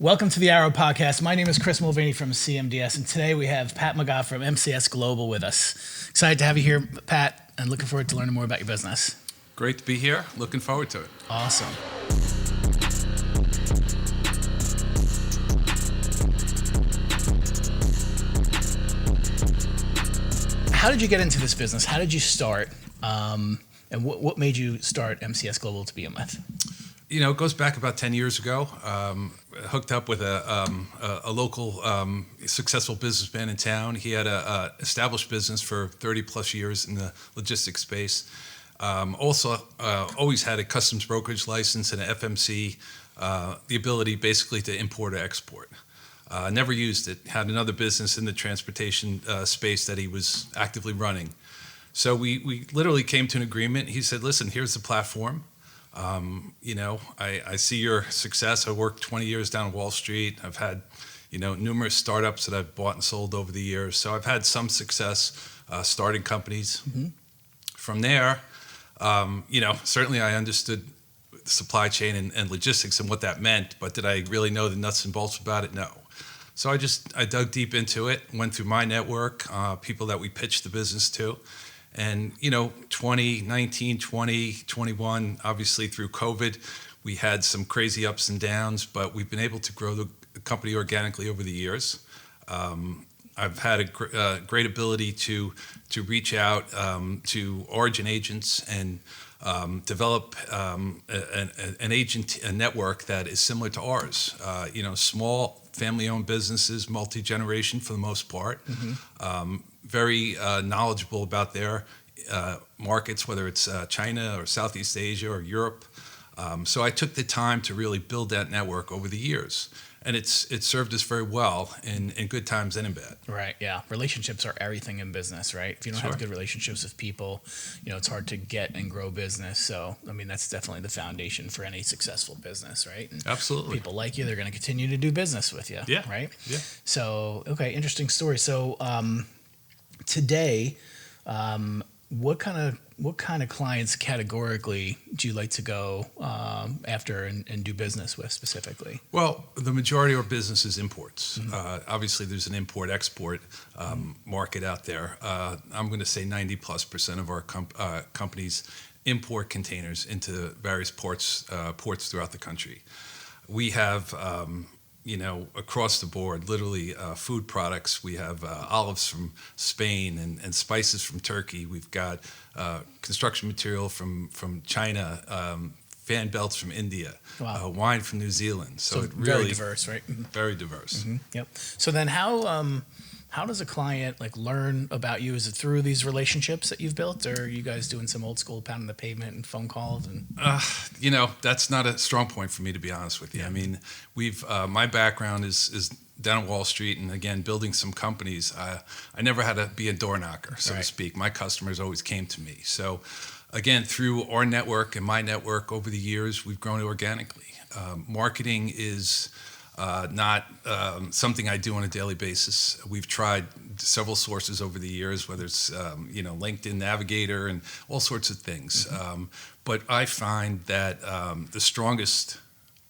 Welcome to the Arrow Podcast. My name is Chris Mulvaney from CMDS, and today we have Pat McGagh from MCS Global with us. Excited to have you here, Pat, and looking forward to learning more about your business. Great to be here. Looking forward to it. Awesome. How did you get into this business? How did you start? And what made you start MCS Global to begin with? You know, it goes back about 10 years ago. Hooked up with a local successful businessman in town. He had a established business for 30 plus years in the logistics space. Also, always had a customs brokerage license and an FMC, the ability basically to import or export. Never used it. Had another business in the transportation space that he was actively running. So we literally came to an agreement. He said, listen, here's the platform. I see your success. I worked 20 years down Wall Street. I've had, numerous startups that I've bought and sold over the years. So I've had some success starting companies. Mm-hmm. From there, certainly I understood the supply chain and logistics and what that meant, but did I really know the nuts and bolts about it? No. So I dug deep into it, went through my network, people that we pitched the business to. And, 2019, 20, 21, obviously through COVID, we had some crazy ups and downs, but we've been able to grow the company organically over the years. I've had a great ability to reach out to origin agents and develop an agent network that is similar to ours. Small family-owned businesses, multi-generation for the most part. Mm-hmm. Very knowledgeable about their markets, whether it's China or Southeast Asia or Europe. So I took the time to really build that network over the years. And it's served us very well in good times and in bad. Right, yeah. Relationships are everything in business, right? If you don't Sure. have good relationships with people, it's hard to get and grow business. So, that's definitely the foundation for any successful business, right? And absolutely. People like you, they're going to continue to do business with you, yeah. Right? Yeah. So, okay, interesting story. So, today, what kind of clients categorically do you like to go after and do business with specifically? Well, the majority of our business is imports. Mm-hmm. Obviously, there's an import-export market out there. I'm going to say 90+% of our companies import containers into various ports throughout the country. We have across the board, literally food products. We have olives from Spain and spices from Turkey. We've got construction material from China, fan belts from India, wow. Wine from New Zealand. So it really very diverse, right? Mm-hmm. Very diverse. Mm-hmm. Yep. So then how does a client learn about you? Is it through these relationships that you've built, or are you guys doing some old school pounding the pavement and phone calls? And that's not a strong point for me, to be honest with you. Yeah. We've my background is down Wall Street, and again, building some companies. I never had to be a door knocker, so to speak. My customers always came to me. So, again, through our network and my network over the years, we've grown organically. Marketing is not something I do on a daily basis. We've tried several sources over the years, whether it's LinkedIn Navigator and all sorts of things. Mm-hmm. But I find that the strongest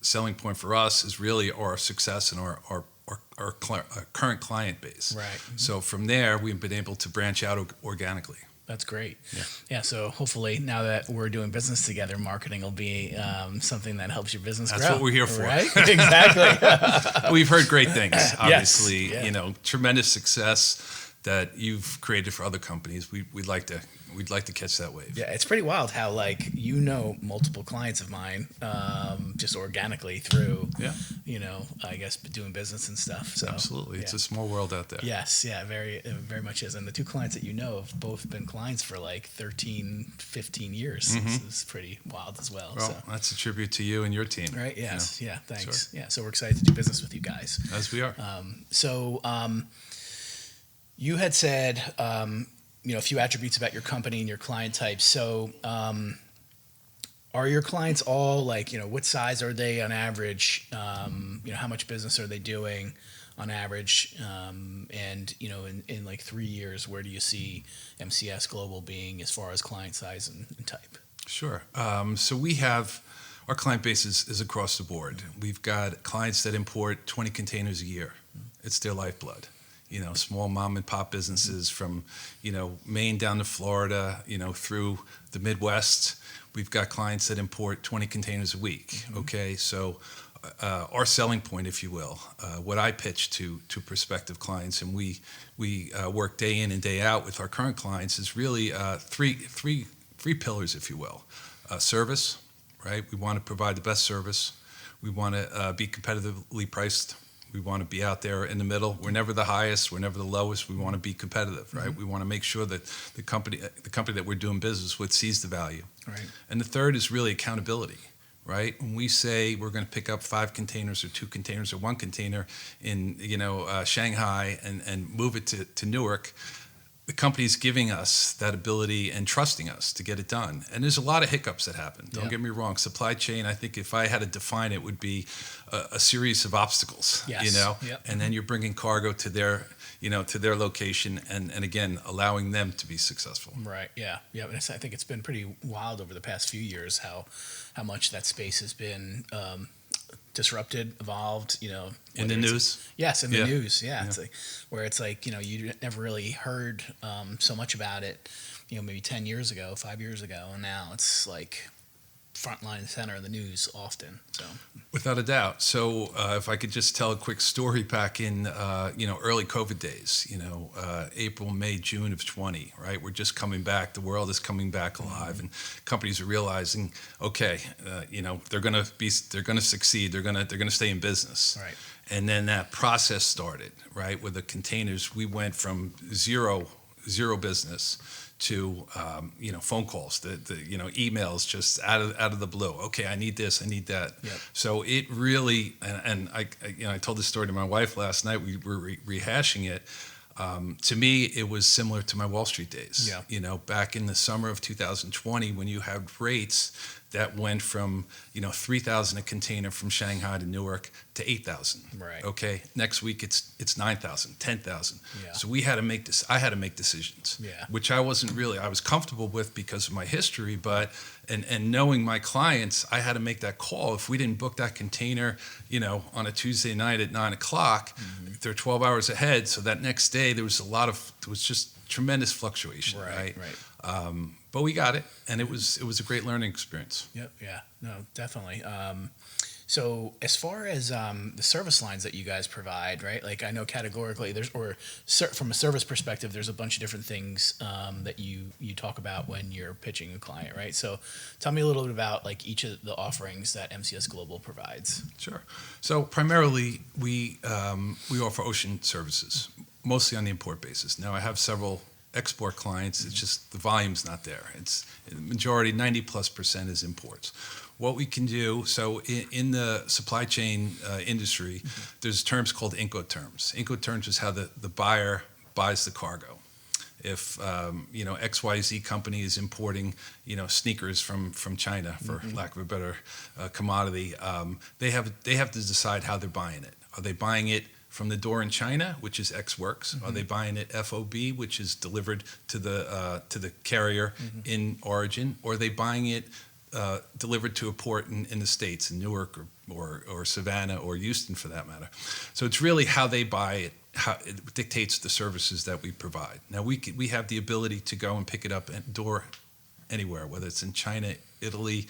selling point for us is really our success and our current client base. Right. Mm-hmm. So from there, we've been able to branch out organically. That's great. Yeah. Yeah. So hopefully, now that we're doing business together, marketing will be something that helps your business grow. That's what we're here for. Right? Exactly. We've heard great things. Obviously, yes. Yeah. Tremendous success that you've created for other companies. We'd like to catch that wave. Yeah, it's pretty wild how multiple clients of mine just organically through I guess doing business and stuff. So absolutely, yeah. It's a small world out there. Yes, yeah, very very much is. And the two clients that have both been clients for 13, 15 years. Mm-hmm. This is pretty wild as well. Well, that's a tribute to you and your team. Right. Yes. Yeah. Thanks. Sure. Yeah. So we're excited to do business with you guys. As we are. You had said, a few attributes about your company and your client type. So, are your clients all what size are they on average? How much business are they doing on average? And, in 3 years, where do you see MCS Global being as far as client size and type? Sure. So we have Our client base is across the board. We've got clients that import 20 containers a year. It's their lifeblood. Small mom and pop businesses from, Maine down to Florida, through the Midwest. We've got clients that import 20 containers a week. Okay, so our selling point, if you will, what I pitch to prospective clients, and we work day in and day out with our current clients, is really three pillars, if you will. Service, right? We want to provide the best service. We want to be competitively priced. We want to be out there in the middle. We're never the highest. We're never the lowest. We want to be competitive, right? We want to make sure that the company that we're doing business with sees the value. Right. And the third is really accountability, right? When we say we're going to pick up 5 containers or 2 containers or 1 container in Shanghai and move it to Newark, the company's giving us that ability and trusting us to get it done. And there's a lot of hiccups that happen. Don't get me wrong. Supply chain, I think if I had to define it, would be a series of obstacles. Yes. Yep. And then you're bringing cargo to their location, and again allowing them to be successful. Right. Yeah. Yeah. And I think it's been pretty wild over the past few years how much that space has been disrupted, evolved, in the news. Yes, in the news. Yeah. It's like you never really heard so much about it, maybe 10 years ago, 5 years ago, and now it's like front line center of the news often. So without a doubt. So if I could just tell a quick story back in early COVID days, April, May, June of 20, right? We're just coming back. The world is coming back alive, and companies are realizing, okay, they're going to succeed. They're going to stay in business. Right. And then that process started, right? With the containers, we went from zero business to phone calls, the emails just out of the blue. Okay, I need this, I need that. Yep. So it really, and I told this story to my wife last night. We were rehashing it. To me, it was similar to my Wall Street days. Yeah. Back in the summer of 2020, when you had rates that went from $3,000 a container from Shanghai to Newark to $8,000. Right. Okay. Next week it's $9,000, $10,000. Yeah. So I had to make decisions. Yeah. Which I was comfortable with because of my history, but and knowing my clients, I had to make that call. If we didn't book that container, on a Tuesday night at 9:00, they're 12 hours ahead. So that next day there was just tremendous fluctuation. Right. But we got it, and it was a great learning experience. Yep. Yeah. No, definitely. So as far as the service lines that you guys provide, right? Like I know categorically from a service perspective, there's a bunch of different things that you talk about when you're pitching a client, right? So tell me a little bit about like each of the offerings that MCS Global provides. Sure. So primarily we offer ocean services, mostly on the import basis. Now I have several export clients. It's just the volume's not there. It's the majority, 90+% is imports. What we can do, so in the supply chain industry, there's terms called Incoterms. Incoterms is how the buyer buys the cargo. If XYZ company is importing sneakers from China, for lack of a better commodity, they have to decide how they're buying it. Are they buying it from the door in China, which is Ex Works? Are they buying it FOB, which is delivered to the carrier in origin? Or are they buying it delivered to a port in the States, in Newark or Savannah or Houston for that matter? So it's really how they buy it, how it dictates the services that we provide. Now we have the ability to go and pick it up at door anywhere, whether it's in China, Italy,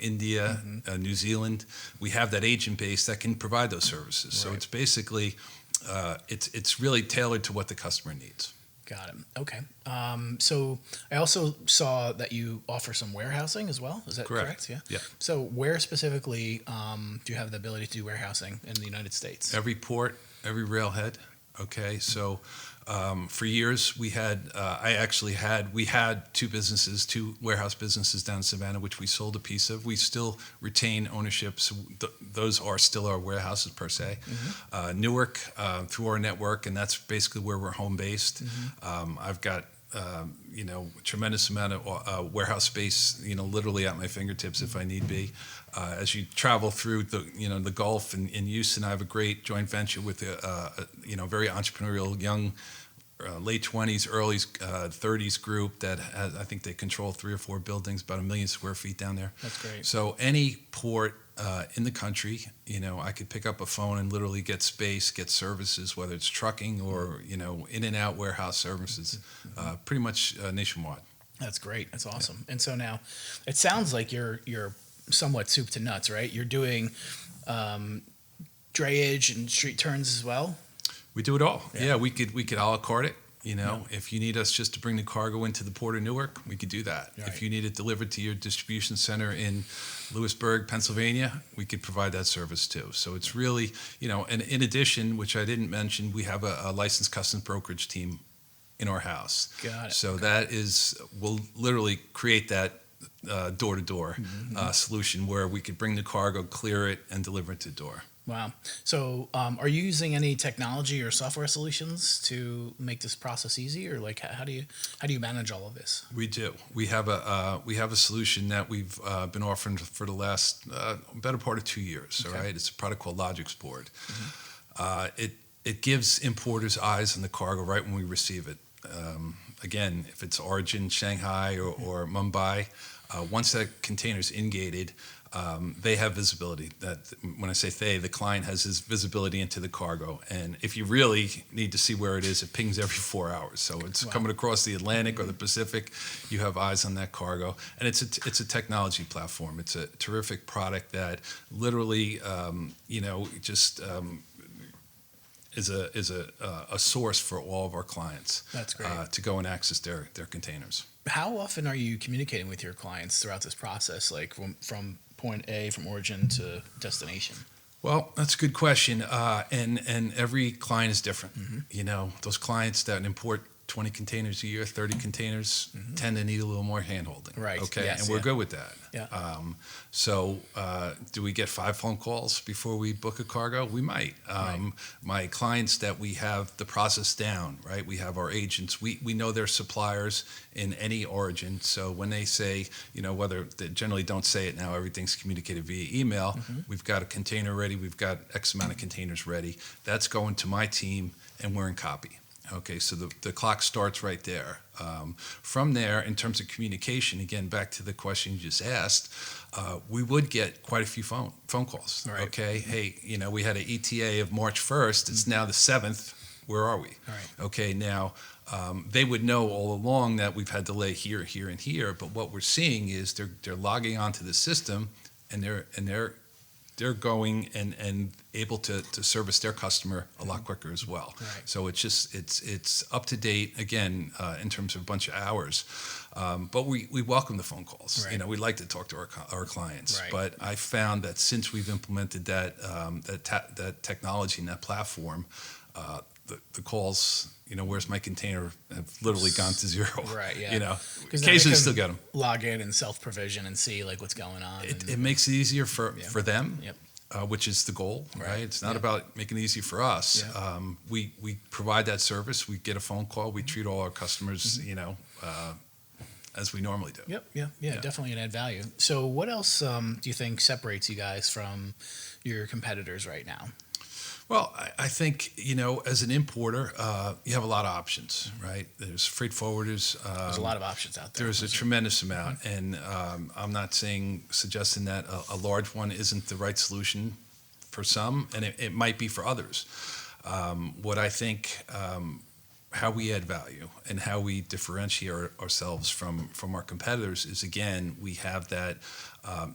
India, New Zealand. We have that agent base that can provide those services. So it's basically, it's really tailored to what the customer needs. Got it. Okay. So I also saw that you offer some warehousing as well. Is that correct? Yeah. Yeah. So where specifically do you have the ability to do warehousing in the United States? Every port, every railhead. Okay. So for years we had, we had two warehouse businesses down in Savannah, which we sold a piece of. We still retain ownership. So those are still our warehouses per se. Newark through our network, and that's basically where we're home based. I've got tremendous amount of warehouse space, literally at my fingertips if I need be. As you travel through the Gulf in Houston, I have a great joint venture with a very entrepreneurial young late 20s, early 30s group that has, I think they control 3 or 4 buildings, about 1 million square feet down there. That's great. So any port in the country, I could pick up a phone and literally get space, get services, whether it's trucking or, in and out warehouse services, pretty much nationwide. That's great. That's awesome. And so now it sounds like you're somewhat soup to nuts, right? You're doing drayage and street turns as well. We do it all. Yeah. We could a la carte it. If you need us just to bring the cargo into the port of Newark, we could do that. Right. If you need it delivered to your distribution center in Lewisburg, Pennsylvania, we could provide that service too. So it's really, and in addition, which I didn't mention, we have a licensed customs brokerage team in our house. Got it. So that we'll literally create that door-to-door solution where we could bring the cargo, clear it, and deliver it to the door. Wow. So are you using any technology or software solutions to make this process easy, or like how do you manage all of this? We do. We have a solution that we've been offering for the last better part of 2 years. Okay. All right. It's a product called Logics Board. It gives importers eyes on the cargo right when we receive it. Again, if it's origin Shanghai or Mumbai, once that container's ingated, they have visibility. That when I say they, the client has his visibility into the cargo. And if you really need to see where it is, it pings every 4 hours. So it's coming across the Atlantic or the Pacific. You have eyes on that cargo, and it's a technology platform. It's a terrific product that literally, is a source for all of our clients. That's great. To go and access their containers. How often are you communicating with your clients throughout this process, like from point A, from origin to destination? Well, that's a good question. And every client is different. Those clients that import 20 containers a year, 30 containers, tend to need a little more hand-holding. Right. Okay. Yes, and we're good with that. Yeah. So do we get 5 phone calls before we book a cargo? We might. Right. My clients that we have the process down, right? We have our agents. We know their suppliers in any origin. So when they say, whether they generally don't say it now, everything's communicated via email. We've got a container ready. We've got X amount of containers ready. That's going to my team, and we're in copy. Okay, so the clock starts right there. From there, in terms of communication, again, back to the question you just asked, we would get quite a few phone calls. Right. Okay, hey, we had an ETA of March 1st. It's now the 7th. Where are we? Right. Okay, now they would know all along that we've had delay here, here, and here. But what we're seeing is they're logging onto the system, and they're going and able to service their customer a lot quicker as well. Right. So it's up to date again in terms of a bunch of hours. But we welcome the phone calls. Right. We like to talk to our clients. Right. But I found that since we've implemented that technology and that platform, the calls, where's my container, have literally gone to zero. Right, yeah. Occasionally still get them. Log in and self-provision and see like what's going on. It makes it easier for them, Yep. which is the goal, right? Right. It's not Yeah. about making it easy for us. Yeah. We provide that service. We get a phone call. We treat all our customers, as we normally do. Yep. Yeah. Definitely an add value. So what else do you think separates you guys from your competitors right now? Well, I think, as an importer, you have a lot of options, right? There's freight forwarders. There's a lot of options out there. There's a tremendous amount. And I'm not suggesting that a large one isn't the right solution for some, and it might be for others. What I think, how we add value and how we differentiate ourselves from our competitors is, again, we have that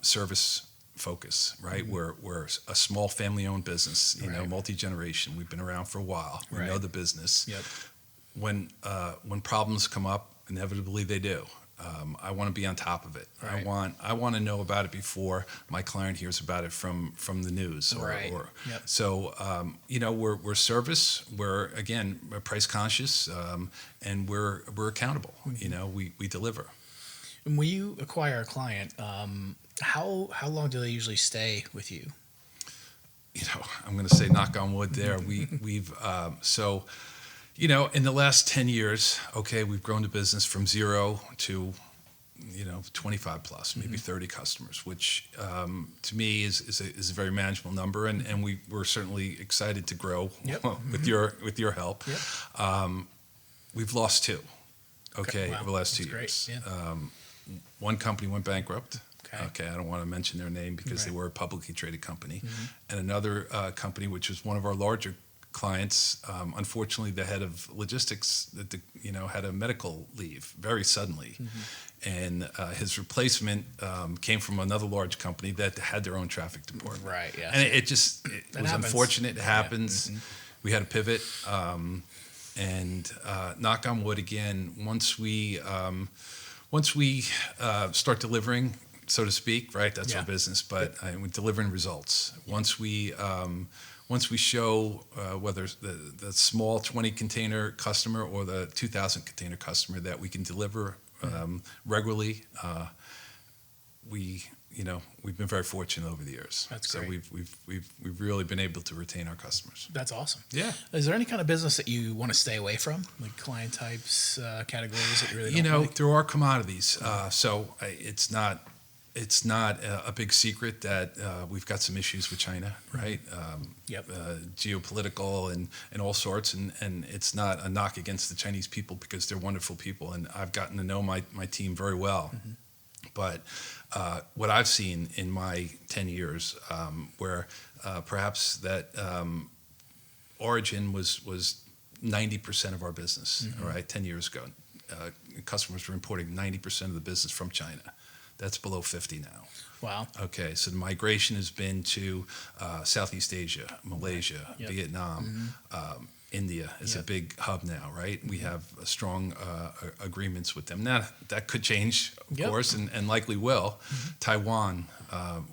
service focus, right? We're a small family-owned business, Right. multi-generation. We've been around for a while. We Right. know the business. Yep. When problems come up, inevitably they do. I want to be on top of it. Right. I want to know about it before my client hears about it from the news. Right. Yep. So we're service. We're again price conscious, and we're accountable. We deliver. And when you acquire a client, how long do they usually stay with you? I'm going to say knock on wood there. We've in the last 10 years, we've grown the business from 0 to 25 plus, maybe 30 customers, which to me is a very manageable number, and we're certainly excited to grow. Yep. with your help. Yep. We've lost two. Okay, Wow. over the last 2 That's years. great. Yeah. One company went bankrupt. Okay. Okay, I don't want to mention their name because they Right. were a publicly traded company. And another company, which was one of our larger clients, unfortunately, the head of logistics, had a medical leave very suddenly. And his replacement came from another large company that had their own traffic department. Right. Yeah. And it was happens. unfortunate. It happens. Yeah. We had to pivot. And knock on wood again, once we start delivering, so to speak, right? That's our business, but we're delivering results. Once we show whether the small 20 container customer or the 2,000 container customer that we can deliver regularly, we've been very fortunate over the years. That's so great. we've really been able to retain our customers. That's awesome. Yeah. Is there any kind of business that you want to stay away from, like client types, categories that you really don't like? There are commodities. It's not a big secret that we've got some issues with China, right? Yep. Geopolitical and all sorts, and it's not a knock against the Chinese people because they're wonderful people, and I've gotten to know my team very well. But what I've seen in my 10 years, where perhaps that origin was 90% of our business, all right, 10 years ago. Customers were importing 90% of the business from China. That's below 50 now. Wow. Okay, so the migration has been to Southeast Asia, Malaysia, Yep. Vietnam, India is a big hub now, right? We have strong agreements with them. Now, that could change, of course, and likely will. Taiwan,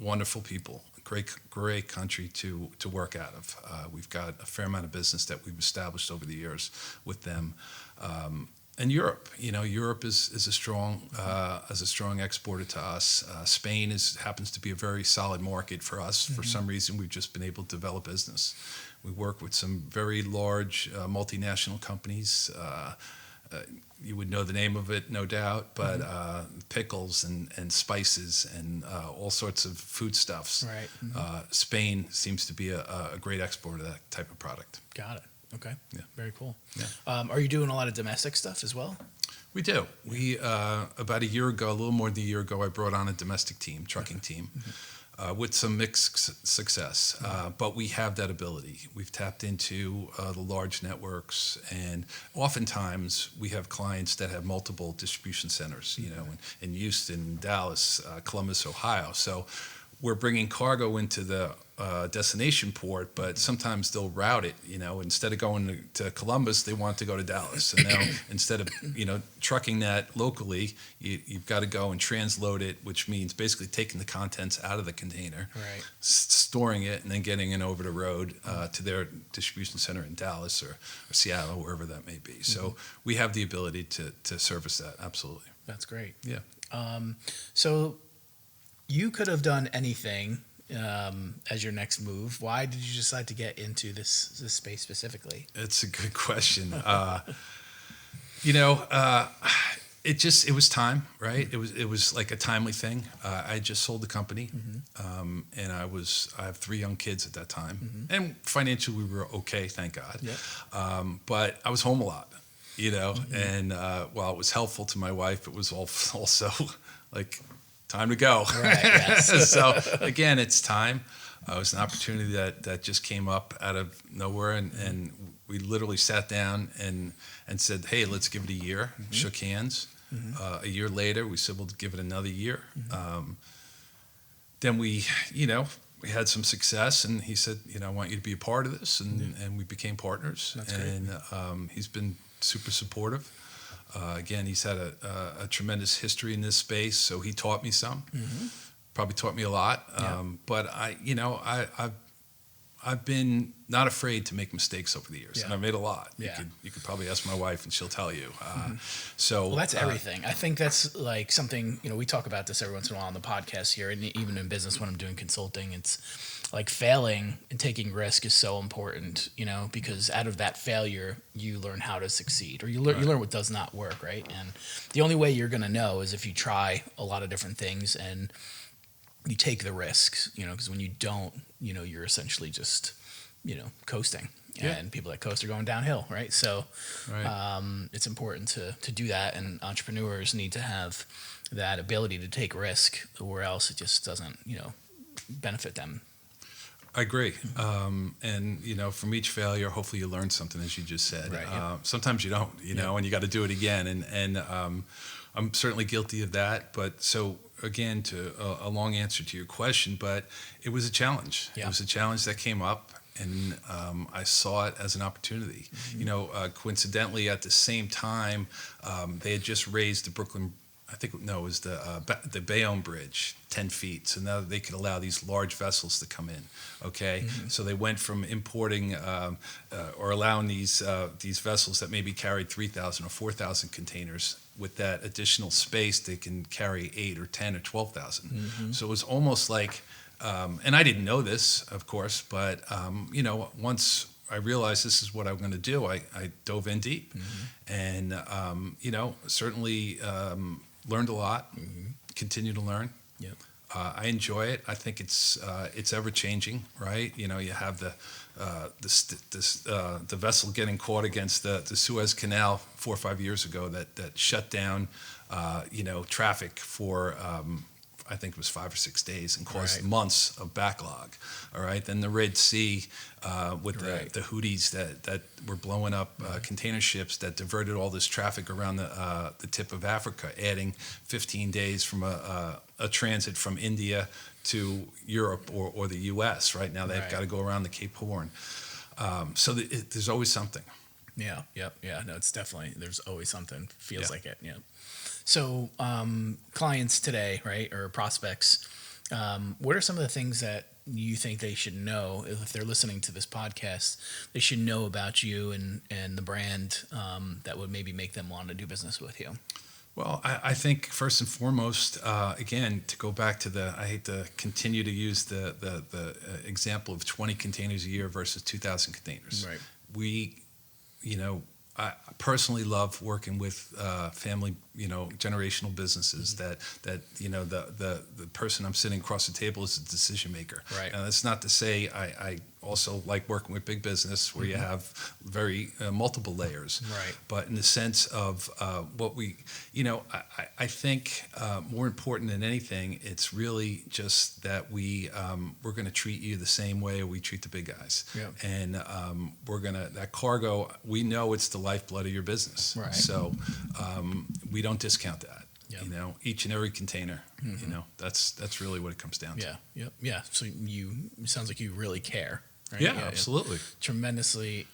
wonderful people, great country to work out of. We've got a fair amount of business that we've established over the years with them. And Europe, Europe is a strong exporter to us. Spain happens to be a very solid market for us. For some reason, we've just been able to develop business. We work with some very large multinational companies. You would know the name of it, no doubt, but pickles and spices and all sorts of foodstuffs. Right. Spain seems to be a great exporter of that type of product. Got it. Okay. Yeah. Very cool. Yeah. Are you doing a lot of domestic stuff as well? We do. We about a year ago, a little more than a year ago, I brought on a domestic team, trucking team, with some mixed success. But we have that ability. We've tapped into the large networks, and oftentimes we have clients that have multiple distribution centers. In Houston, Dallas, Columbus, Ohio. So we're bringing cargo into the destination port, but sometimes they'll route it. Instead of going to Columbus, they want to go to Dallas. And now instead of trucking that locally, you've got to go and transload it, which means basically taking the contents out of the container, Right. Storing it, and then getting it over the road to their distribution center in Dallas or Seattle, wherever that may be. So we have the ability to service that. Absolutely. That's great. Yeah. So you could have done anything as your next move. Why did you decide to get into this space specifically? It's a good question. It was time, right? It was like a timely thing. I just sold the company, and I have 3 young kids at that time, and financially we were okay, thank God. Yep. But I was home a lot, and while it was helpful to my wife, it was also like time to go. Right, yes. So again, it's time. It was an opportunity that just came up out of nowhere, and we literally sat down and said, "Hey, let's give it a year." Shook hands. A year later, we said, "We'll give it another year." Then we had some success, and he said, "I want you to be a part of this," and we became partners. That's great. And he's been super supportive. Again, he's had a tremendous history in this space, so he taught me some. Probably taught me a lot. But I've been not afraid to make mistakes over the years, and I've made a lot. Yeah. You could probably ask my wife, and she'll tell you. Well, that's everything. I think that's like something, we talk about this every once in a while on the podcast here, and even in business when I'm doing consulting, it's like failing and taking risk is so important, because out of that failure, you learn how to succeed, or you learn what does not work, right? And the only way you're going to know is if you try a lot of different things and you take the risks, because when you don't, you're essentially just, coasting. and people that coast are going downhill, right? So Right. it's important to do that, and entrepreneurs need to have that ability to take risk, or else it just doesn't, benefit them. I agree. And, from each failure, hopefully you learn something, as you just said. Right, yep. Sometimes you don't, Yep. and you got to do it again. And I'm certainly guilty of that. But so, again, to a long answer to your question, but it was a challenge. Yeah. It was a challenge that came up. And I saw it as an opportunity. Coincidentally, at the same time, they had just raised the Brooklyn, I think, no, it was the Bayonne Bridge, 10 feet. So now they could allow these large vessels to come in. Okay, so they went from importing or allowing these vessels that maybe carried 3,000 or 4,000 containers. With that additional space, they can carry 8 or 10 or 12,000. So it was almost like, and I didn't know this, of course, but once I realized this is what I'm going to do, I dove in deep, and certainly learned a lot. Continue to learn. Yep. I enjoy it. I think it's ever changing, right? You have the vessel getting caught against the Suez Canal 4 or 5 years ago that shut down traffic for I think it was 5 or 6 days and caused Right. months of backlog. All right, then the Red Sea with Right. the Houthis that were blowing up container ships that diverted all this traffic around the tip of Africa, adding 15 days from a transit from India to Europe or the U.S. Right now they've Right. got to go around the Cape Horn. So there's always something. Yeah. Yep. Yeah. No, it's definitely, there's always something. Feels Yeah. like it. Yeah. So clients today, right, or prospects, what are some of the things that you think they should know if they're listening to this podcast? They should know about you and the brand that would maybe make them want to do business with you. Well, I think first and foremost, again, to go back to I hate to continue to use the example of 20 containers a year versus 2,000 containers. Right. I personally love working with family, generational businesses that the person I'm sitting across the table is a decision maker. Right. And that's not to say I also like working with big business where you have very multiple layers. Right. But in the sense of what we, I think more important than anything, it's really just that we're going to treat you the same way we treat the big guys. Yep. And that cargo, we know it's the lifeblood of your business. Right. So we don't discount that. Yep. Each and every container. That's really what it comes down to. Yeah. Yep. Yeah. So it sounds like you really care. Right? Yeah, absolutely. Tremendously,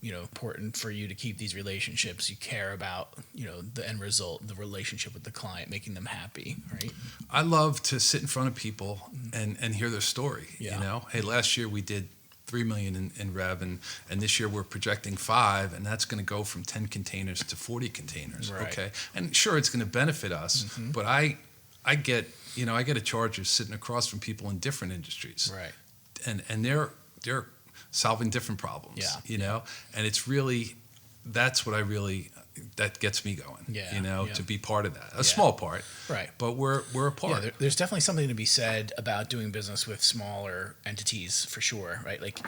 important for you to keep these relationships. You care about, the end result, the relationship with the client, making them happy, right? I love to sit in front of people and hear their story. Yeah. Hey, last year we did $3 million in rev, and this year we're projecting 5, and that's going to go from 10 containers to 40 containers. Right. Okay, and sure, it's going to benefit us, but I get a charge of sitting across from people in different industries, Right. and they're solving different problems. Yeah. And it's really that's what that gets me going. Yeah. To be part of that, a small part, Right. but we're a part. Yeah, there's definitely something to be said about doing business with smaller entities for sure, right? Like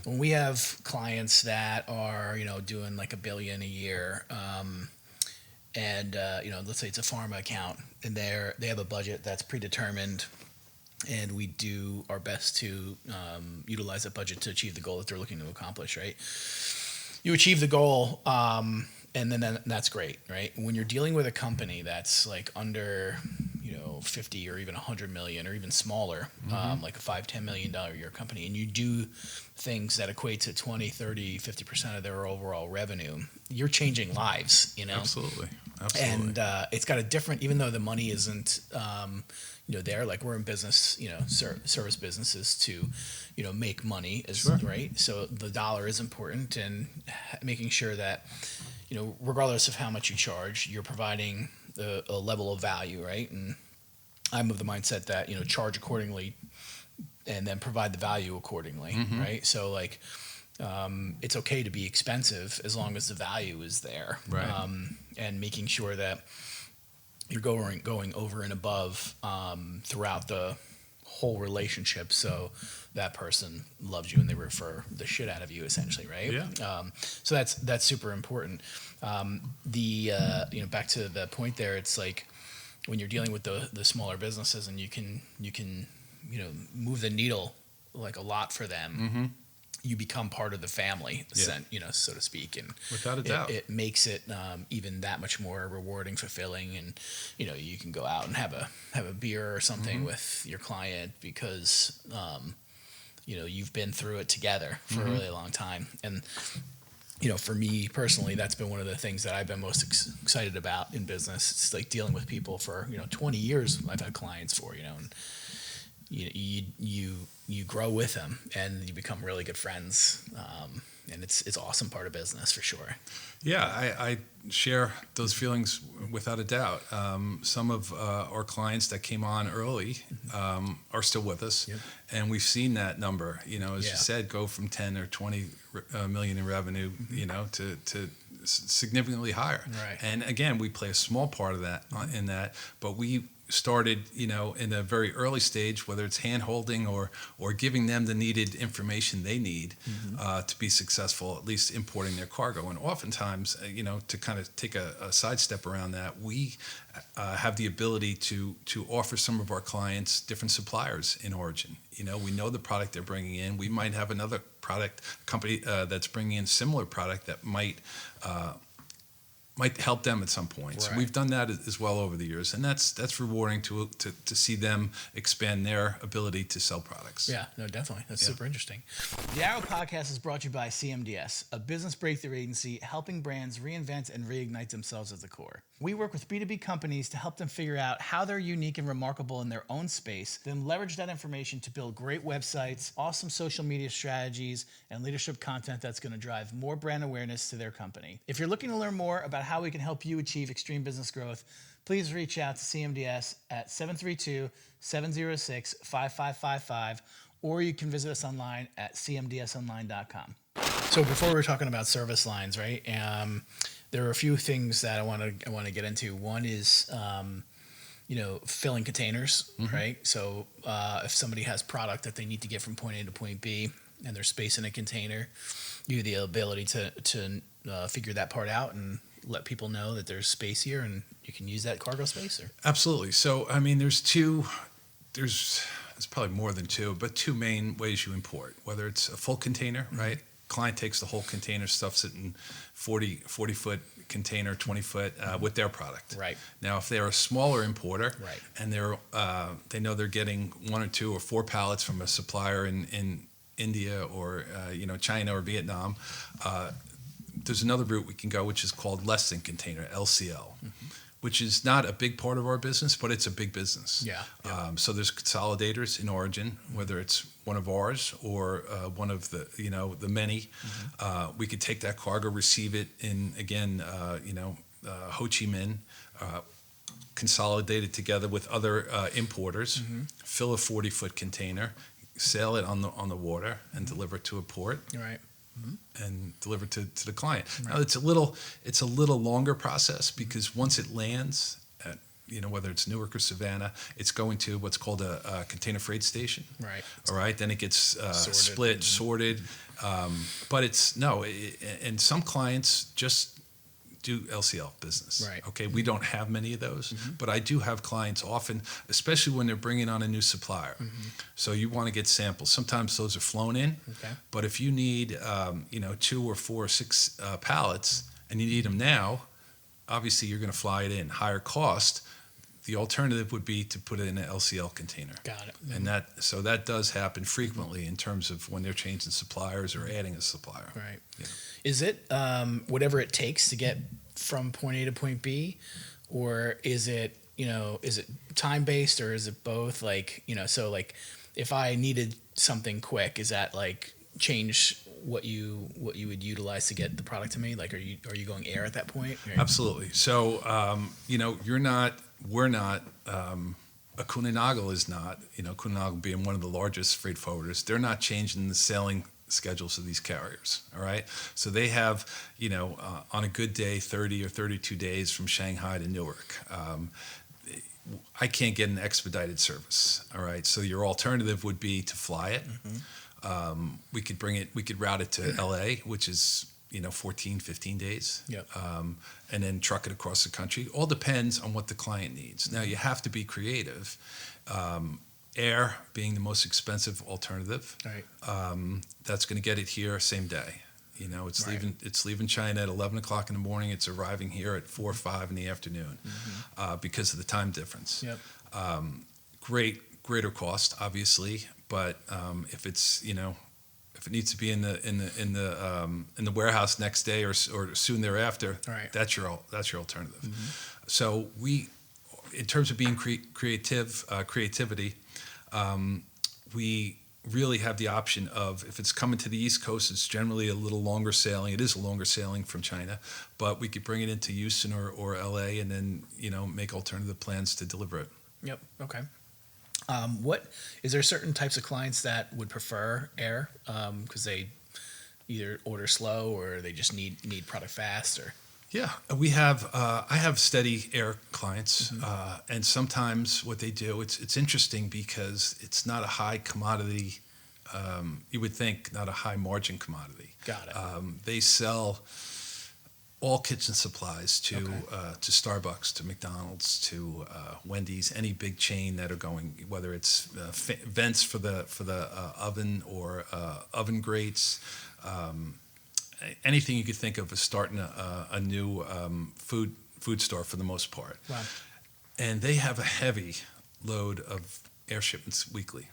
when we have clients that are, doing like $1 billion a year, and let's say it's a pharma account, and they have a budget that's predetermined, and we do our best to utilize that budget to achieve the goal that they're looking to accomplish, right? You achieve the goal, and then that's great, right? When you're dealing with a company that's like under, 50 or even 100 million or even smaller, like a $5-10 million a year company, and you do things that equate to 20, 30, 50% of their overall revenue, you're changing lives, Absolutely. And it's got a different, even though the money isn't, there, like we're in business, service businesses to, make money, Sure. right? So the dollar is important, and making sure that, regardless of how much you charge, you're providing a level of value, right? And I'm of the mindset that, charge accordingly and then provide the value accordingly, right? So like, it's okay to be expensive as long as the value is there, Right. And making sure that you're going over and above throughout the whole relationship. So that person loves you and they refer the shit out of you, essentially, right? Yeah. So that's super important. Back to the point there, it's like when you're dealing with the smaller businesses and you can move the needle like a lot for them. Mm-hmm. You become part of the family, so to speak, and Without a doubt, it makes it even that much more rewarding, fulfilling, and you can go out and have a beer or something with your client because you've been through it together for a really long time. And for me personally, that's been one of the things that I've been most excited about in business. It's like dealing with people for 20 years. I've had clients for and you grow with them and you become really good friends, and it's awesome part of business for sure. Yeah, I share those feelings without a doubt. Some of our clients that came on early are still with us, and we've seen that number, as you said, go from 10 or 20 million in revenue, to significantly higher. Right. And again, we play a small part of that in that, but we started, in a very early stage, whether it's hand-holding or giving them the needed information they need to be successful, at least importing their cargo. And oftentimes, to kind of take a sidestep around that, we have the ability to offer some of our clients different suppliers in origin. We know the product they're bringing in. We might have another product company that's bringing in similar product that might help them at some point. Right. So we've done that as well over the years, and that's rewarding to see them expand their ability to sell products. Yeah, no, definitely. That's super interesting. The Arrow Podcast is brought to you by CMDS, a business breakthrough agency helping brands reinvent and reignite themselves at the core. We work with B2B companies to help them figure out how they're unique and remarkable in their own space, then leverage that information to build great websites, awesome social media strategies, and leadership content that's going to drive more brand awareness to their company. If you're looking to learn more about how we can help you achieve extreme business growth, please reach out to CMDS at 732-706-5555, or you can visit us online at cmdsonline.com. So before we were talking about service lines, right? There are a few things that I want to get into. One is, filling containers, right? So if somebody has product that they need to get from point A to point B, and there's space in a container, you have the ability to figure that part out and let people know that there's space here and you can use that cargo space. Or Absolutely. So there's probably more than two, but two main ways you import. Whether it's a full container, right? Client takes the whole container, stuffs it in 40-foot container, 20-foot with their product. Right. Now, if they're a smaller importer, Right. and they know they're getting 1 or 2 or 4 pallets from a supplier in India or China or Vietnam, there's another route we can go, which is called less than container, LCL. Which is not a big part of our business, but it's a big business. Yeah. So there's consolidators in origin, whether it's one of ours or one of the many. We could take that cargo, receive it in Ho Chi Minh, consolidate it together with other importers, fill a 40-foot container, sail it on the water, and deliver it to a port. right. And deliver to the client. Right. Now it's a little longer process because once it lands at whether it's Newark or Savannah, it's going to what's called a container freight station. Right. All right. Then it gets split, sorted. And some clients just do LCL business. Right. Okay. We don't have many of those, but I do have clients often, especially when they're bringing on a new supplier. So you want to get samples. Sometimes those are flown in, but if you need, 2 or 4 or 6 pallets and you need them now, obviously you're going to fly it in. Higher cost. The alternative would be to put it in an LCL container. Got it. And that does happen frequently in terms of when they're changing suppliers or adding a supplier. Right. Yeah. Is it whatever it takes to get from point A to point B, or is it time based, or is it both? So if I needed something quick, is that change what you would utilize to get the product to me? Are you going air at that point? Absolutely. So we're not. Kuehne+Nagel is not. Kuehne+Nagel being one of the largest freight forwarders, they're not changing the sailing schedules of these carriers. All right. So they have, on a good day, 30 or 32 days from Shanghai to Newark. I can't get an expedited service. All right. So your alternative would be to fly it. We could route it to LA, which is, 14, 15 days. Yep. And then truck it across the country. All depends on what the client needs. Now you have to be creative. Air being the most expensive alternative. Right. That's going to get it here same day. It's leaving China at 11 o'clock in the morning. It's arriving here at 4 or 5 in the afternoon because of the time difference. Yep. Greater cost, obviously, but if it's if it needs to be in the warehouse next day or soon thereafter, right. that's your alternative. So in terms of being creativity, we really have the option of, if it's coming to the East Coast, it's generally a little longer sailing. It is a longer sailing from China, but we could bring it into Houston or LA and then, make alternative plans to deliver it. Yep. Okay. What is there certain types of clients that would prefer air because they either order slow or they just need product fast? Or Yeah, we have. I have steady air clients, and sometimes what they do, it's interesting because it's not a high commodity. You would think not a high margin commodity. Got it. They sell all kitchen supplies to Starbucks, to McDonald's, to Wendy's, any big chain that are going, whether it's vents for the oven or oven grates. Anything you could think of as starting a new food store for the most part. Wow. And they have a heavy load of air shipments weekly.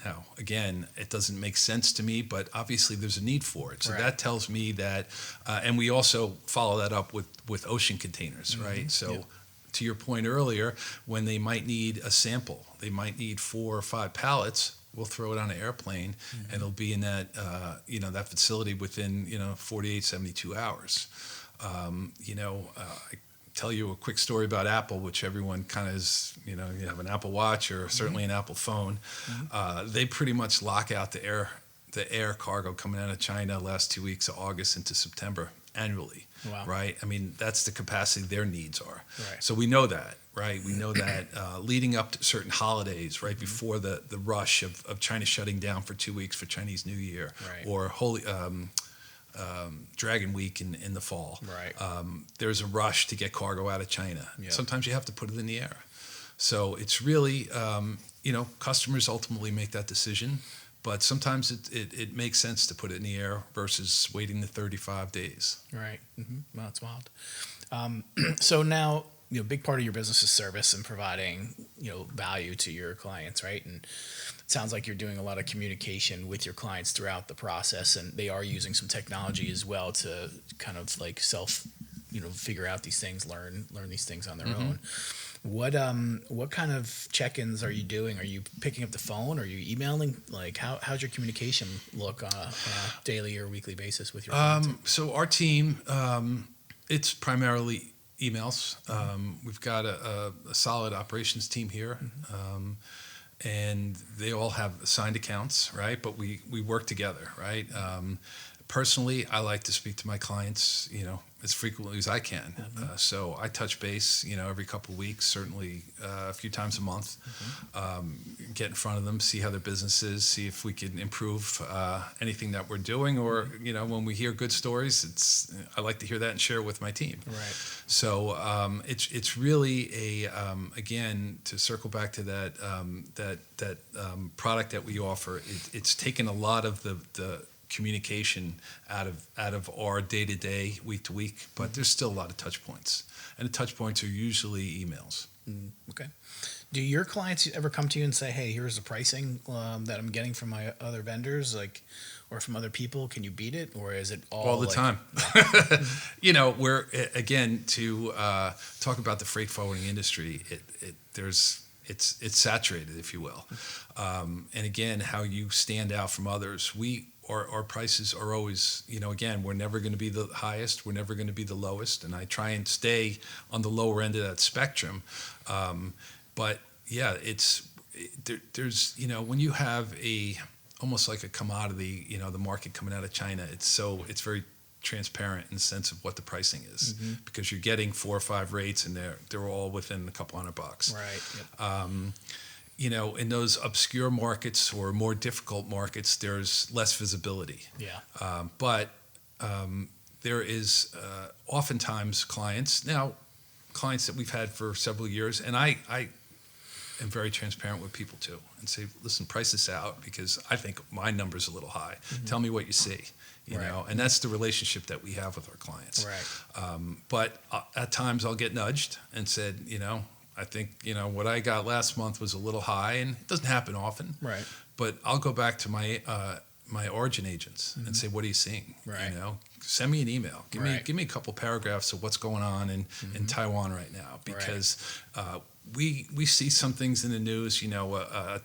Now, again, it doesn't make sense to me, but obviously there's a need for it. So right. that tells me that, and we also follow that up with ocean containers, right? So to your point earlier, when they might need a sample, they might need 4 or 5 pallets, we'll throw it on an airplane and it'll be in that, that facility within, 48, 72 hours. I tell you a quick story about Apple, which everyone kind of is, you have an Apple Watch or certainly an Apple phone. They pretty much lock out the air cargo coming out of China last 2 weeks of August into September annually. Wow. Right? I mean, that's the capacity their needs are. Right. So we know that, right? We know that leading up to certain holidays, right before the rush of China shutting down for 2 weeks for Chinese New Year, right. or Dragon Week in the fall. Right. There's a rush to get cargo out of China. Yep. Sometimes you have to put it in the air. So it's really, customers ultimately make that decision, but sometimes it makes sense to put it in the air versus waiting the 35 days. Right. Well, that's wild. So now, a big part of your business is service and providing, value to your clients, right? And it sounds like you're doing a lot of communication with your clients throughout the process, and they are using some technology as well to kind of like figure out these things, learn these things on their own. What kind of check-ins are you doing? Are you picking up the phone? Are you emailing? Like, how's your communication look on a daily or weekly basis with your clients? So our team, it's primarily emails. We've got a solid operations team here, and they all have assigned accounts, right? But we work together, right? Personally, I like to speak to my clients, as frequently as I can. So I touch base, every couple of weeks, certainly a few times a month. Get in front of them, see how their business is, see if we can improve anything that we're doing, or when we hear good stories, I like to hear that and share it with my team. Right. So it's really again, to circle back to that product that we offer. It's taken a lot of the communication out of our day-to-day, week-to-week, but there's still a lot of touch points, and the touch points are usually emails. Okay. Do your clients ever come to you and say, hey, here's the pricing that I'm getting from my other vendors, or from other people, can you beat it? Or is it all the time? We're, again, to talk about the freight forwarding industry, it's saturated, if you will. And again, how you stand out from others. Our prices are always, again, we're never going to be the highest. We're never going to be the lowest. And I try and stay on the lower end of that spectrum. But yeah, there's, when you have almost like a commodity, the market coming out of China, it's very transparent in the sense of what the pricing is, because you're getting 4 or 5 rates and they're all within a couple $100. Right. Yep. In those obscure markets or more difficult markets, there's less visibility. Yeah. But there is oftentimes clients that we've had for several years, and I am very transparent with people too, and say, listen, price this out because I think my number's a little high. Tell me what you see. You know, and that's the relationship that we have with our clients. Right. But at times I'll get nudged and said, I think, what I got last month was a little high, and it doesn't happen often. Right. But I'll go back to my origin agents and say, what are you seeing? Right. Send me an email. Give me a couple paragraphs of what's going on in Taiwan right now, because we see some things in the news. A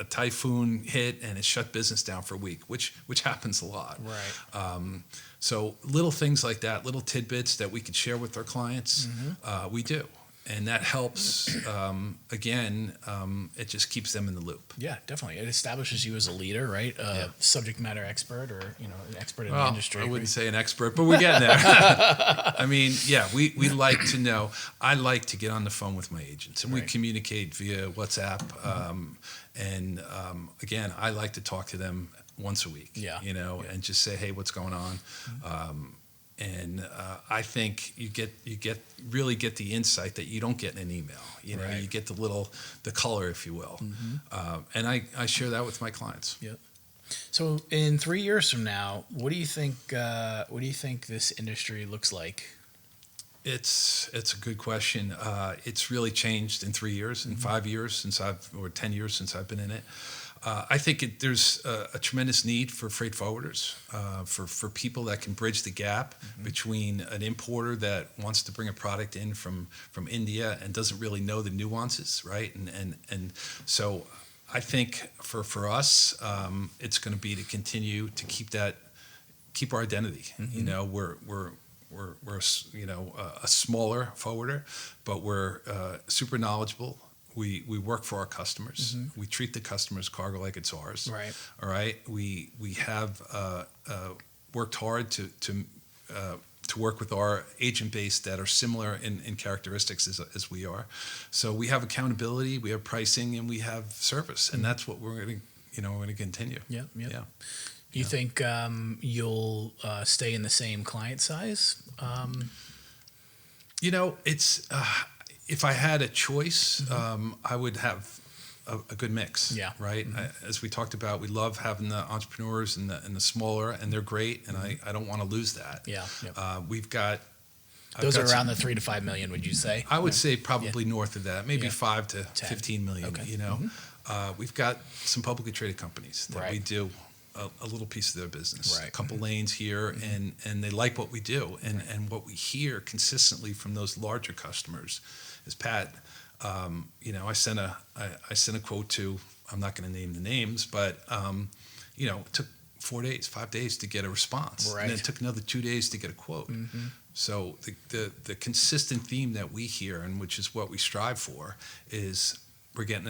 typhoon hit and it shut business down for a week, which happens a lot. Right. So little things like that, little tidbits that we can share with our clients, we do. And that helps, it just keeps them in the loop. Yeah, definitely. It establishes you as a leader, right? Subject matter expert, or an expert in the industry. I wouldn't say an expert, but we're getting there. I mean, we like to know. I like to get on the phone with my agents, and we communicate via WhatsApp. Again, I like to talk to them once a week. And just say, hey, what's going on? I think you really get the insight that you don't get in an email. You get the color, if you will. And I share that with my clients. Yep. So in 3 years from now, what do you think this industry looks like? It's a good question. It's really changed in 3 years, in 5 years or 10 years since I've been in it. I think there's a tremendous need for freight forwarders, for people that can bridge the gap between an importer that wants to bring a product in from India and doesn't really know the nuances, right? And so I think for us, it's going to be to continue to keep our identity. We're a smaller forwarder, but we're super knowledgeable. We work for our customers. We treat the customer's cargo like it's ours. Right. All right. We have worked hard to work with our agent base that are similar in characteristics as we are. So we have accountability, we have pricing, and we have service, and that's what we're going to continue. Yeah. Do you think you'll stay in the same client size? It's. If I had a choice, I would have a good mix. Yeah. Right. As we talked about, we love having the entrepreneurs and the smaller, and they're great, and I don't want to lose that. Yeah. Yep. We've got. Those are around the 3 to 5 million. Would you say? I would say probably north of that, maybe 5 to 15 million. Okay. We've got some publicly traded companies that we do a little piece of their business, a couple lanes here, and they like what we do, and what we hear consistently from those larger customers is, Pat, I sent a quote to, I'm not going to name the names, but it took 5 days to get a response, and then it took another 2 days to get a quote. So the consistent theme that we hear, and which is what we strive for, is we're getting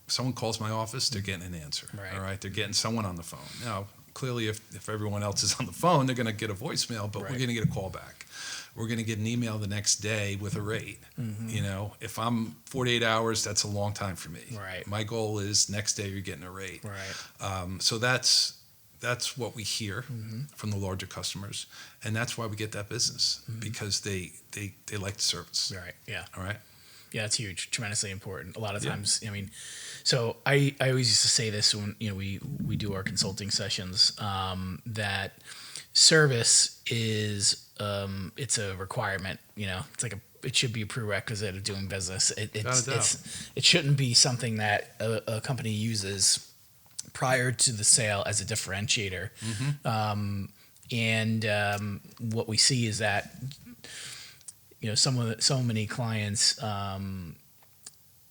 someone calls my office, they're getting an answer. All right, they're getting someone on the phone. Now, clearly, if everyone else is on the phone, they're going to get a voicemail, but we're going to get a call back. We're going to get an email the next day with a rate. If I'm 48 hours, that's a long time for me. Right. My goal is next day you're getting a rate. Right. So that's what we hear from the larger customers, and that's why we get that business, because they like the service. Right. Yeah. All right. Yeah, it's huge, tremendously important. A lot of times, so I always used to say this when we do our consulting sessions, that service is it's a requirement. It's like it should be a prerequisite of doing business. It shouldn't be something that a company uses prior to the sale as a differentiator. What we see is that so many clients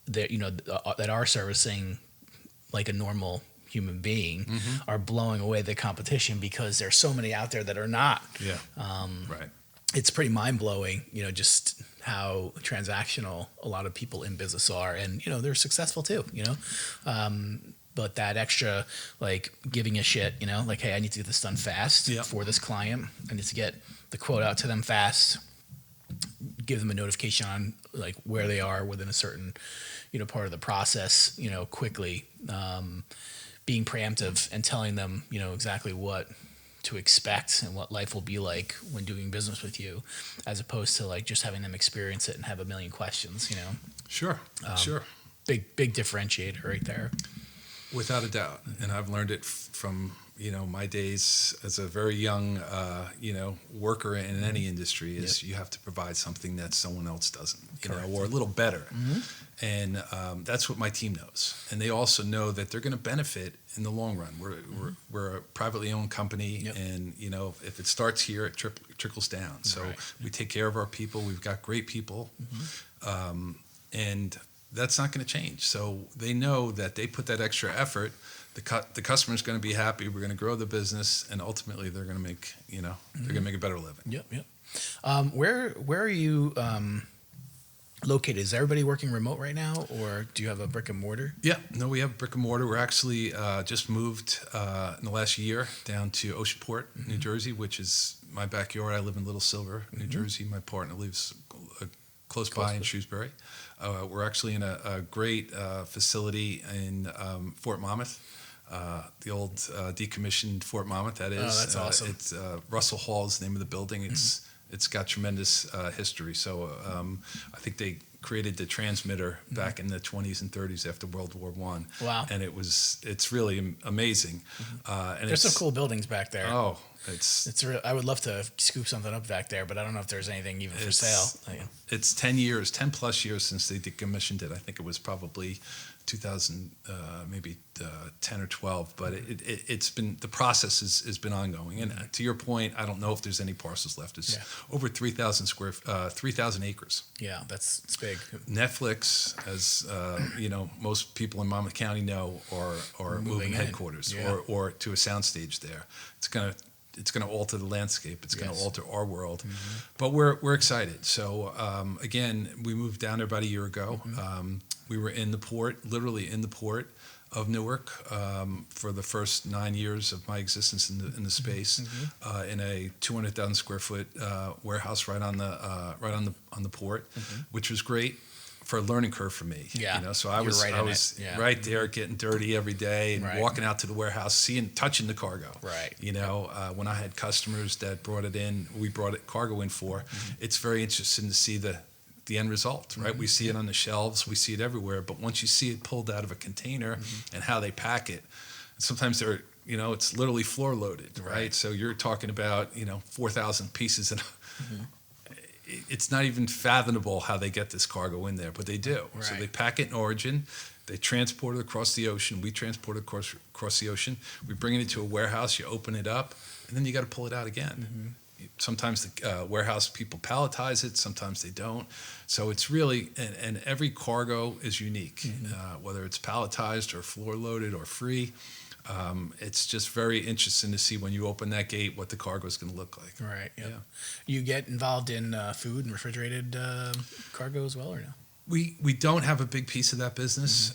that are servicing like a normal human being are blowing away the competition because there's so many out there that are not. Yeah. Right. It's pretty mind blowing, just how transactional a lot of people in business are, and they're successful too. but that extra, like giving a shit, like, hey, I need to get this done fast for this client. I need to get the quote out to them fast, give them a notification on like where they are within a certain, part of the process, quickly, being preemptive and telling them, exactly what to expect and what life will be like when doing business with you, as opposed to like just having them experience it and have a million questions, Sure. Big differentiator right there. Without a doubt. And I've learned it from, my days as a very young, worker in any industry is you have to provide something that someone else doesn't, or a little better. And that's what my team knows. And they also know that they're going to benefit in the long run. We're a privately owned company, and, if it starts here, it trickles down. So we take care of our people. We've got great people. And that's not going to change. So they know that they put that extra effort, the customer's going to be happy. We're going to grow the business, and ultimately they're going to make, they're going to make a better living. Yep. Where are you located? Is everybody working remote right now, or do you have a brick and mortar? Yeah, no, we have brick and mortar. We're actually just moved in the last year down to Oceanport, New Jersey, which is my backyard. I live in Little Silver, New Jersey. My partner lives close by in Shrewsbury. We're actually in a great facility in Fort Monmouth, the old decommissioned Fort Monmouth. That is. Oh, that's awesome. It's Russell Hall is the name of the building. It's got tremendous history. So I think they created the transmitter back in the 20s and 30s after World War I. Wow. And it's really amazing. And there's some cool buildings back there. Oh, I would love to scoop something up back there, but I don't know if there's anything even for sale. It's 10 plus years since they decommissioned it. I think it was probably 2000, maybe 10 or 12, but it's been, the process has been ongoing. And to your point, I don't know if there's any parcels left. It's over 3,000 acres. Yeah, it's big. Netflix, as most people in Monmouth County know, are moving headquarters or to a soundstage there. It's going to alter the landscape. It's going to alter our world, but we're excited. So again, we moved down there about a year ago. We were in the port, literally in the port of Newark, for the first 9 years of my existence in the space, in a 200,000 square foot warehouse right on the port, which was great. For a learning curve for me, So I was right there, getting dirty every day, and walking out to the warehouse, touching the cargo. When I had customers that brought it in, we brought cargo in for. It's very interesting to see the end result, right? We see it on the shelves, we see it everywhere, but once you see it pulled out of a container and how they pack it, sometimes they're, it's literally floor loaded, right? So you're talking about, 4,000 pieces and. It's not even fathomable how they get this cargo in there, but they do. Right. So they pack it in origin, they transport it across the ocean, we transport it across the ocean, we bring it into a warehouse, you open it up, and then you got to pull it out again. Sometimes the warehouse people palletize it, sometimes they don't. So it's really, and every cargo is unique, whether it's palletized or floor loaded or free. It's just very interesting to see when you open that gate what the cargo is going to look like. Right. Yep. Yeah. You get involved in food and refrigerated cargo as well, or no? We don't have a big piece of that business.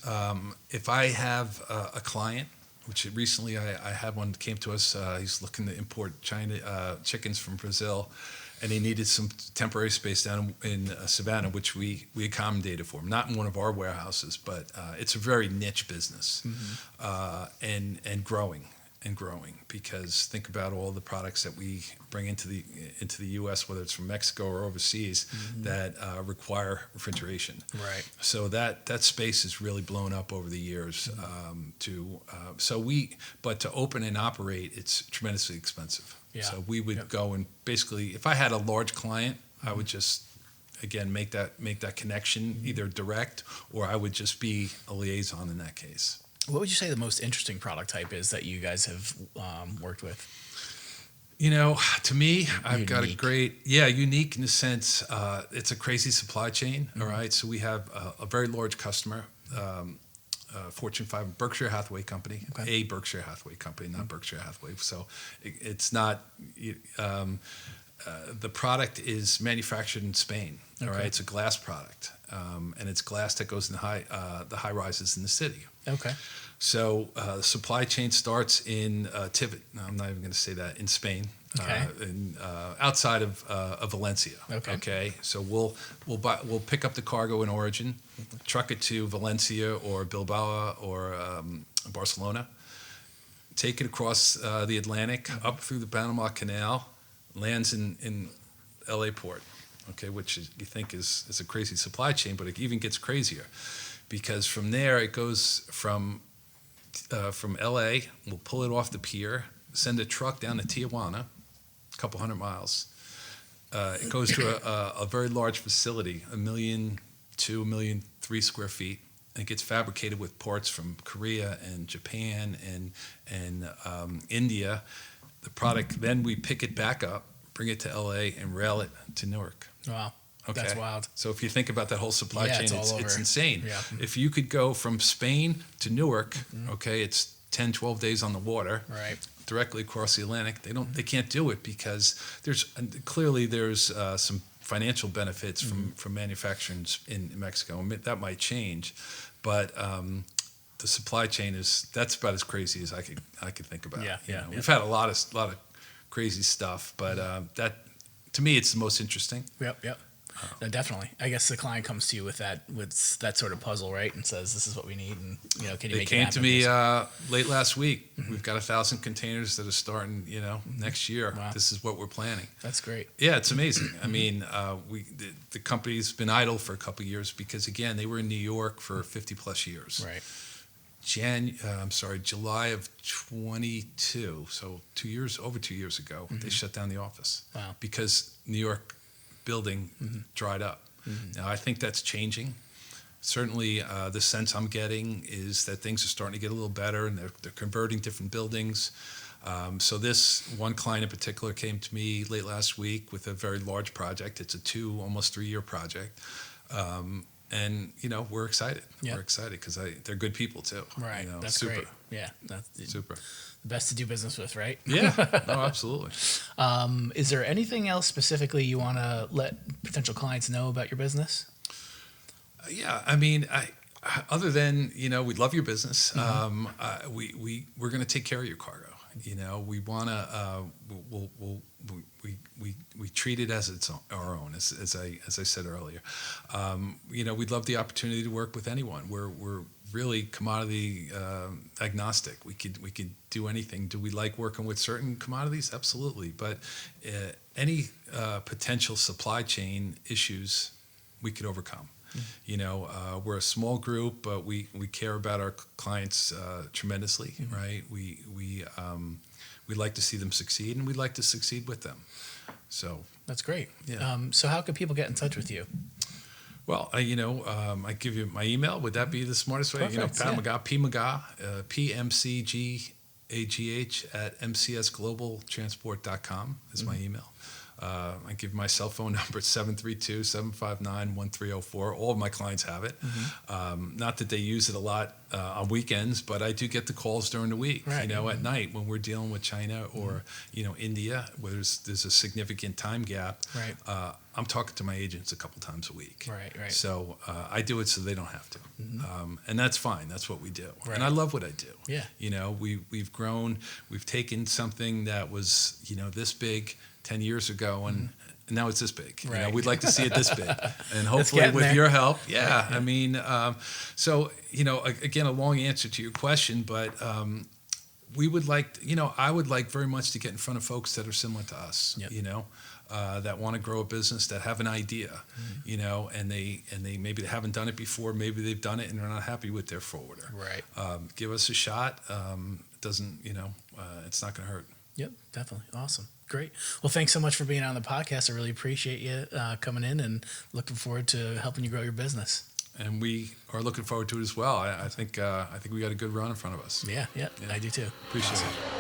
If I have a client, which recently I had one that came to us, he's looking to import chickens from Brazil, and he needed some temporary space down in Savannah, which we accommodated for him. Not in one of our warehouses, but it's a very niche business, and growing, because think about all the products that we bring into the U.S., whether it's from Mexico or overseas, that require refrigeration. Right. So that space has really blown up over the years. But to open and operate, it's tremendously expensive. Yeah. So we would go and basically, if I had a large client, I would just, again, make that connection, either direct, or I would just be a liaison in that case. What would you say the most interesting product type is that you guys have worked with? To me, I've got a great, unique in the sense, it's a crazy supply chain. All right. So we have a very large customer, Fortune 5 Berkshire Hathaway company, a Berkshire Hathaway company, not Berkshire Hathaway. So it's not, the product is manufactured in Spain. All Okay. right, it's a glass product, and it's glass that goes in the high rises in the city. Okay. So the supply chain starts in Tivit. No, I'm not even going to say that, in Spain, Okay. outside of Valencia. Okay. Okay. So we'll pick up the cargo in origin, truck it to Valencia or Bilbao or Barcelona, take it across the Atlantic, up through the Panama Canal, lands in LA port. Okay, which you think is a crazy supply chain, but it even gets crazier, because from there it goes from LA, we'll pull it off the pier, send a truck down to Tijuana, a couple hundred miles. It goes to a very large facility, 1,2-1,300,000 square feet, and it gets fabricated with parts from Korea and Japan and India. The product, then we pick it back up, bring it to LA, and rail it to Newark. Wow. Okay. That's wild. So if you think about that whole supply chain, it's all it's over. insane. Yeah. If you could go from Spain to Newark, okay, it's 10, 12 days on the water, Right. directly across the Atlantic. They can't do it because there's some financial benefits from manufacturing in Mexico. That might change, but the supply chain that's about as crazy as I could think about. Yeah, You yeah, know, yeah. We've had a lot of crazy stuff, but that, to me, it's the most interesting. Yep. No, definitely. I guess the client comes to you with that sort of puzzle, right, and says, "This is what we need," and can you They make it came happen? to me late last week. We've got 1,000 containers that are starting, next year. Wow. This is what we're planning. That's great. Yeah, it's amazing. I mean, the company's been idle for a couple of years because, again, they were in New York for 50 plus years. Right. July of 22, so over 2 years ago, they shut down the office. Wow. Because New York building dried up. Now, I think that's changing. Certainly, the sense I'm getting is that things are starting to get a little better, and they're converting different buildings. So this one client in particular came to me late last week with a very large project. It's a almost 3-year project. And we're excited. Yeah. We're excited because they're good people too. Right. That's super. great. Yeah. That's Super. the best to do business with, right? Yeah. No, absolutely. Is there anything else specifically you want to let potential clients know about your business? Yeah. I mean, other than we love your business. We're going to take care of your cargo. We want to. We treat it as our own, as I said earlier. We'd love the opportunity to work with anyone. We're really commodity agnostic. We could do anything. Do we like working with certain commodities? Absolutely. But any potential supply chain issues, we could overcome. We're a small group, but we care about our clients tremendously, right? We like to see them succeed, and we'd like to succeed with them. So That's great. Yeah. So how can people get in touch with you? Well, I give you my email. Would that be the smartest way? Perfect, Pat yeah. McGagh, P McGagh, PMCGAGH at MCSGlobalTransport.com is my email. I give my cell phone number. It's 732-759-1304. All of my clients have it. Not that they use it a lot on weekends, but I do get the calls during the week. Right. At night when we're dealing with China or India, where there's a significant time gap. Right. I'm talking to my agents a couple times a week. Right. So I do it so they don't have to, and that's fine. That's what we do, Right. and I love what I do. Yeah. We've grown. We've taken something that was this big 10 years ago, and now it's this big. Right. We'd like to see it this big, and hopefully getting with there. your help, yeah. I mean, again, a long answer to your question, but we would like, I would like very much to get in front of folks that are similar to us. Yep. That want to grow a business, that have an idea, and they maybe they haven't done it before, maybe they've done it and they're not happy with their forwarder. Right. Give us a shot. It doesn't, it's not going to hurt. Yep, definitely. Awesome. Great. Well, thanks so much for being on the podcast. I really appreciate you coming in, and looking forward to helping you grow your business. And we are looking forward to it as well. I think we got a good run in front of us. Yeah, I do too. Appreciate it.